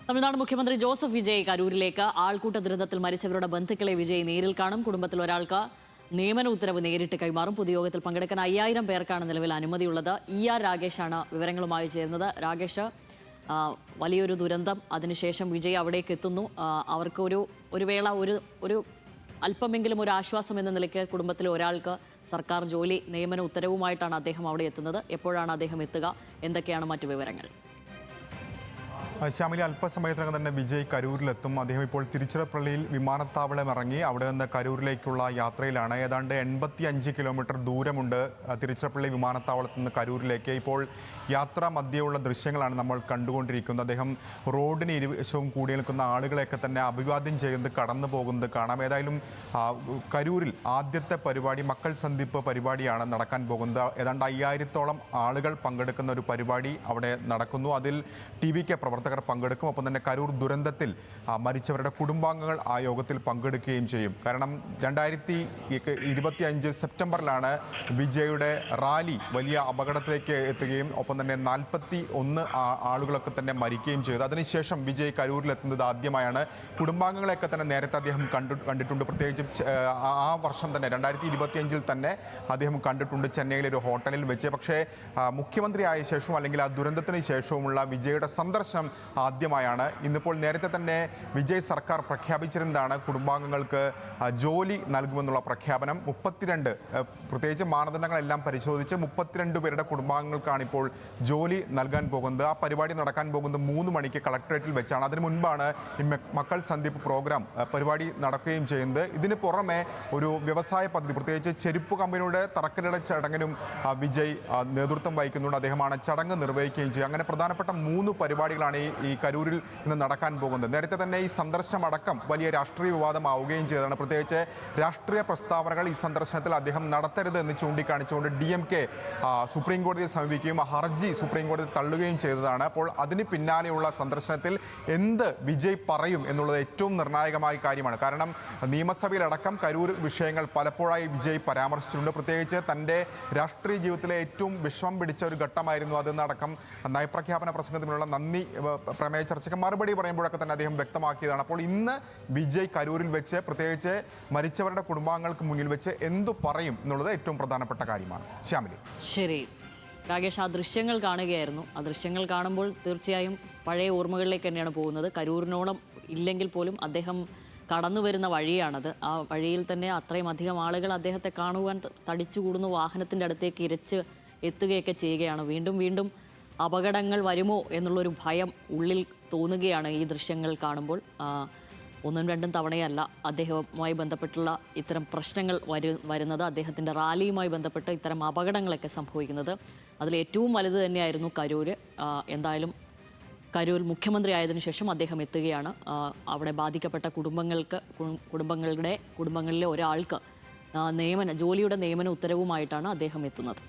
തമിഴ്നാട് മുഖ്യമന്ത്രി ജോസഫ് വിജയ് കരൂരിലേക്ക് ആൾക്കൂട്ട ദുരന്തത്തിൽ മരിച്ചവരുടെ ബന്ധുക്കളെ വിജയ് നേരിൽ കാണും. കുടുംബത്തിൽ ഒരാൾക്ക് നിയമന ഉത്തരവ് നേരിട്ട് കൈമാറും. പൊതുയോഗത്തിൽ പങ്കെടുക്കാൻ 5000 പേർക്കാണ് നിലവിൽ അനുമതിയുള്ളത്. ER രാഗേഷാണ് വിവരങ്ങളുമായി ചേരുന്നത്. രാഗേഷ്, വലിയൊരു ദുരന്തം, അതിനുശേഷം വിജയ് അവിടേക്ക് എത്തുന്നു. അവർക്ക് ഒരു വേള ഒരു അല്പമെങ്കിലും ഒരു ആശ്വാസം എന്ന നിലയ്ക്ക് കുടുംബത്തിലെ ഒരാൾക്ക് സർക്കാർ ജോലി നിയമന ഉത്തരവുമായിട്ടാണ് അദ്ദേഹം അവിടെ എത്തുന്നത്. എപ്പോഴാണ് അദ്ദേഹം എത്തുക? എന്തൊക്കെയാണ് മറ്റു വിവരങ്ങൾ? ശ്യാമിലി, അല്പസമയത്തിനകം തന്നെ വിജയ് കരൂരിലെത്തും. അദ്ദേഹം ഇപ്പോൾ തിരുച്ചിറപ്പള്ളിയിൽ വിമാനത്താവളം ഇറങ്ങി അവിടെ നിന്ന് കരൂരിലേക്കുള്ള യാത്രയിലാണ്. ഏതാണ്ട് 85 കിലോമീറ്റർ ദൂരമുണ്ട് തിരുച്ചിറപ്പള്ളി വിമാനത്താവളത്തിൽ നിന്ന് കരൂരിലേക്ക്. ഇപ്പോൾ യാത്രാ മധ്യയുള്ള ദൃശ്യങ്ങളാണ് നമ്മൾ കണ്ടുകൊണ്ടിരിക്കുന്നത്. അദ്ദേഹം റോഡിന് ഇരുവശവും കൂടി നിൽക്കുന്ന ആളുകളെയൊക്കെ തന്നെ അഭിവാദ്യം ചെയ്ത് കടന്നു പോകുന്നത് കാണാം. ഏതായാലും കരൂരിൽ ആദ്യത്തെ പരിപാടി മക്കൾ സന്ധിപ്പ് പരിപാടിയാണ് നടക്കാൻ പോകുന്നത്. ഏതാണ്ട് 5000-ഓളം ആളുകൾ പങ്കെടുക്കുന്ന ഒരു പരിപാടി അവിടെ നടക്കുന്നു. അതിൽ TVK പ്രവർത്തകർ പങ്കെടുക്കും. ഒപ്പം തന്നെ കരൂർ ദുരന്തത്തിൽ മരിച്ചവരുടെ കുടുംബാംഗങ്ങൾ ആ യോഗത്തിൽ പങ്കെടുക്കുകയും ചെയ്യും. കാരണം 2025 സെപ്റ്റംബറിലാണ് വിജയുടെ റാലി വലിയ അപകടത്തിലേക്ക് എത്തുകയും ഒപ്പം തന്നെ 41 ആളുകളൊക്കെ തന്നെ മരിക്കുകയും ചെയ്തു. അതിനുശേഷം വിജയ് കരൂരിലെത്തുന്നത് ആദ്യമായാണ്. കുടുംബാംഗങ്ങളെയൊക്കെ തന്നെ നേരത്തെ അദ്ദേഹം കണ്ടിട്ടുണ്ട്. പ്രത്യേകിച്ച് ആ വർഷം തന്നെ 2025 തന്നെ അദ്ദേഹം കണ്ടിട്ടുണ്ട് ചെന്നൈയിലെ ഒരു ഹോട്ടലിൽ വെച്ച്. പക്ഷേ മുഖ്യമന്ത്രിയായ ശേഷവും അല്ലെങ്കിൽ ആ ദുരന്തത്തിന് ശേഷവുമുള്ള വിജയുടെ സന്ദർശനം ആദ്യമായാണ്. ഇന്നിപ്പോൾ നേരത്തെ തന്നെ വിജയ് സർക്കാർ പ്രഖ്യാപിച്ചിരുന്നതാണ് കുടുംബാംഗങ്ങൾക്ക് ജോലി നൽകുമെന്നുള്ള പ്രഖ്യാപനം. 32 പ്രത്യേകിച്ച് മാനദണ്ഡങ്ങളെല്ലാം പരിശോധിച്ച് 32 പേരുടെ കുടുംബാംഗങ്ങൾക്കാണ് ഇപ്പോൾ ജോലി നൽകാൻ പോകുന്നത്. ആ പരിപാടി നടക്കാൻ പോകുന്നത് 3 മണിക്ക് കളക്ടറേറ്റിൽ വെച്ചാണ്. അതിനു മുൻപാണ് ഈ മക്കൾ സന്ധിപ്പ് പ്രോഗ്രാം പരിപാടി നടക്കുകയും ചെയ്യുന്നത്. ഇതിന് പുറമെ ഒരു വ്യവസായ പദ്ധതി, പ്രത്യേകിച്ച് ചെരുപ്പ് കമ്പനിയുടെ തറക്കല്ലിട ചടങ്ങിനും വിജയ് നേതൃത്വം വഹിക്കുന്നുണ്ട്. അദ്ദേഹമാണ് ചടങ്ങ് നിർവഹിക്കുകയും ചെയ്യും. അങ്ങനെ പ്രധാനപ്പെട്ട 3 പരിപാടികളാണ് ഈ കരൂരിൽ ഇന്ന് നടക്കാൻ പോകുന്നത്. നേരത്തെ തന്നെ ഈ സന്ദർശനം അടക്കം വലിയ രാഷ്ട്രീയ വിവാദമാവുകയും ചെയ്തതാണ്. പ്രത്യേകിച്ച് രാഷ്ട്രീയ പ്രസ്താവനകൾ ഈ സന്ദർശനത്തിൽ അദ്ദേഹം നടത്തരുത് എന്ന് ചൂണ്ടിക്കാണിച്ചുകൊണ്ട് DMK സുപ്രീം കോടതിയെ സമീപിക്കുകയും ഹർജി സുപ്രീം കോടതി തള്ളുകയും ചെയ്തതാണ്. അപ്പോൾ അതിന് പിന്നാലെയുള്ള സന്ദർശനത്തിൽ എന്ത് വിജയ് പറയും എന്നുള്ളത് ഏറ്റവും നിർണായകമായ കാര്യമാണ്. കാരണം നിയമസഭയിലടക്കം കരൂർ വിഷയങ്ങൾ പലപ്പോഴായി വിജയ് പരാമർശിച്ചിട്ടുണ്ട്. പ്രത്യേകിച്ച് തൻ്റെ രാഷ്ട്രീയ ജീവിതത്തിലെ ഏറ്റവും വിഷമം പിടിച്ച ഒരു ഘട്ടമായിരുന്നു അതെന്നടക്കം നയപ്രഖ്യാപന പ്രസംഗത്തിനുള്ള നന്ദി പ്രമേയ ചർച്ചയ്ക്ക് മറുപടി പറയുമ്പോഴൊക്കെ തന്നെ അദ്ദേഹം വ്യക്തമാക്കിയതാണ്. അപ്പോൾ ഇന്ന് വിജയ് കരൂരിൽ വെച്ച് പ്രത്യേകിച്ച് മരിച്ചവരുടെ കുടുംബാംഗങ്ങൾക്ക് മുന്നിൽ വെച്ച് എന്തു പറയും എന്നുള്ളത് ഏറ്റവും പ്രധാനപ്പെട്ട കാര്യമാണ്. ശ്യാമിലി, ശരി രാകേഷ്, ആ ദൃശ്യങ്ങൾ കാണുകയായിരുന്നു. ആ ദൃശ്യങ്ങൾ കാണുമ്പോൾ തീർച്ചയായും പഴയ ഓർമ്മകളിലേക്ക് തന്നെയാണ് പോകുന്നത്. കരൂരിനോളം ഇല്ലെങ്കിൽ പോലും അദ്ദേഹം കടന്നു വരുന്ന വഴിയാണത്. ആ വഴിയിൽ തന്നെ അത്രയും അധികം ആളുകൾ അദ്ദേഹത്തെ കാണുവാൻ തടിച്ചുകൂടുന്ന വാഹനത്തിൻ്റെ അടുത്തേക്ക് ഇരച്ച് എത്തുകയൊക്കെ ചെയ്യുകയാണ്. വീണ്ടും വീണ്ടും അപകടങ്ങൾ വരുമോ എന്നുള്ളൊരു ഭയം ഉള്ളിൽ തോന്നുകയാണ് ഈ ദൃശ്യങ്ങൾ കാണുമ്പോൾ. 1-2 തവണയല്ല അദ്ദേഹവുമായി ബന്ധപ്പെട്ടുള്ള ഇത്തരം പ്രശ്നങ്ങൾ വരുന്നത്. അദ്ദേഹത്തിൻ്റെ റാലിയുമായി ബന്ധപ്പെട്ട് ഇത്തരം അപകടങ്ങളൊക്കെ സംഭവിക്കുന്നത് അതിൽ ഏറ്റവും വലുത് തന്നെയായിരുന്നു കരൂർ. എന്തായാലും കരൂർ മുഖ്യമന്ത്രി ആയതിനു ശേഷം അദ്ദേഹം എത്തുകയാണ്. അവിടെ ബാധിക്കപ്പെട്ട കുടുംബങ്ങളിലെ ഒരാൾക്ക് ജോലിയുടെ നിയമന ഉത്തരവുമായിട്ടാണ് അദ്ദേഹം എത്തുന്നത്.